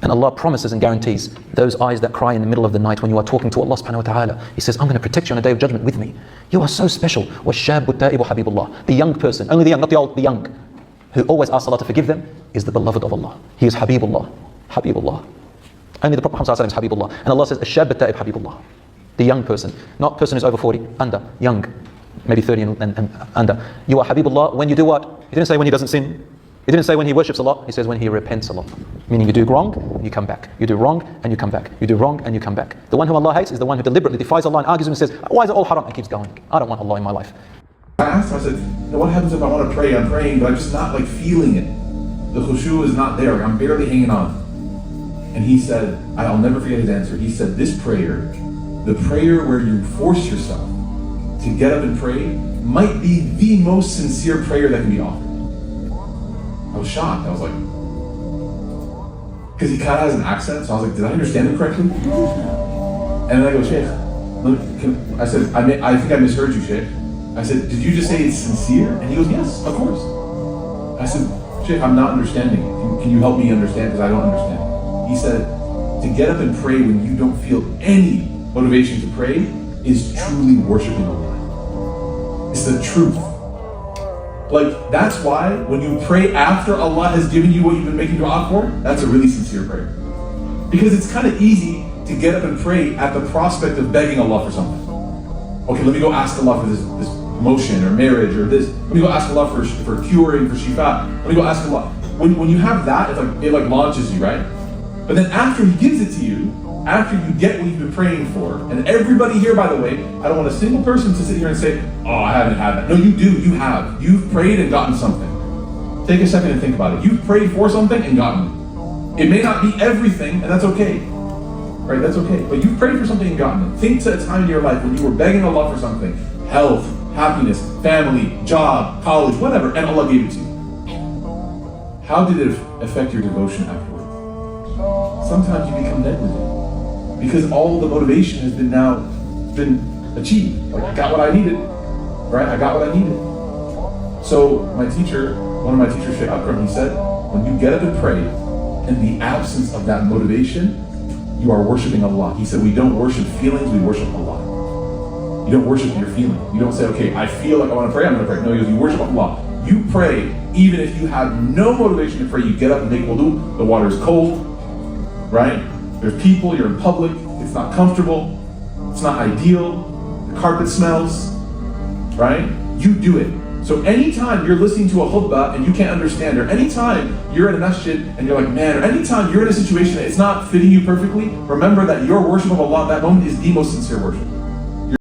And Allah promises and guarantees those eyes that cry in the middle of the night when you are talking to Allah subhanahu wa ta'ala. He says, I'm going to protect you on the day of judgment with me. You are so special. وَالشَّابُ التَّائِبُ حَبِيبُ اللَّهِ. The young person, only the young, not the old, the young, who always asks Allah to forgive them, is the beloved of Allah. He is Habibullah. Habibullah. Only the Prophet Muhammad is Habibullah. And Allah says, الشَّابُ التَّائِبُ Habibullah. The young person, not person who's over 40, under, young, maybe 30 and under. You are Habibullah when you do what? He didn't say when he doesn't sin. He didn't say when he worships Allah. He says when he repents Allah. Meaning you do wrong and you come back. You do wrong and you come back. You do wrong and you come back. The one who Allah hates is the one who deliberately defies Allah and argues and says, why is it all haram? And keeps going. I don't want Allah in my life. I asked him, I said, what happens if I want to pray? I'm praying, but I'm just not like feeling it. The khushu is not there. I'm barely hanging on. And he said, I'll never forget his answer. He said, this prayer, the prayer where you force yourself to get up and pray, might be the most sincere prayer that can be offered. I was shocked. I was like, because he kind of has an accent, so I was like, did I understand him correctly? And then I go, Sheikh, I said, I think I misheard you, Sheikh. I said, did you just say it's sincere? And he goes, yes, of course. I said, Sheikh, I'm not understanding. Can you help me understand? Because I don't understand. He said, to get up and pray when you don't feel any motivation to pray is truly worshiping Allah. It's the truth. Like, that's why when you pray after Allah has given you what you've been making dua for, that's a really sincere prayer. Because it's kind of easy to get up and pray at the prospect of begging Allah for something. Okay, let me go ask Allah for this promotion or marriage or this. Let me go ask Allah for curing, for shifa. Let me go ask Allah. When you have that, it launches you, right? But then after He gives it to you, after you get what you've been praying for, and everybody here, by the way, I don't want a single person to sit here and say, oh, I haven't had that. No, you do, you have. You've prayed and gotten something. Take a second and think about it. You've prayed for something and gotten it. It may not be everything, and that's okay. Right, that's okay. But you've prayed for something and gotten it. Think to a time in your life when you were begging Allah for something. Health, happiness, family, job, college, whatever, and Allah gave it to you. How did it affect your devotion afterwards? Sometimes you become negligent. Because all the motivation has been achieved. Like, I got what I needed, right? I got what I needed. So one of my teachers, Sheikh Akram, he said, when you get up and pray, in the absence of that motivation, you are worshiping Allah. He said, we don't worship feelings, we worship Allah. You don't worship your feeling. You don't say, okay, I feel like I want to pray, I'm going to pray. No, you worship Allah. You pray, even if you have no motivation to pray, you get up and make wudu, the water is cold, right? There's people, you're in public, it's not comfortable, it's not ideal, the carpet smells, right? You do it. So anytime you're listening to a khutbah and you can't understand, or anytime you're in a masjid and you're like, man, or anytime you're in a situation that it's not fitting you perfectly, remember that your worship of Allah at that moment is the most sincere worship.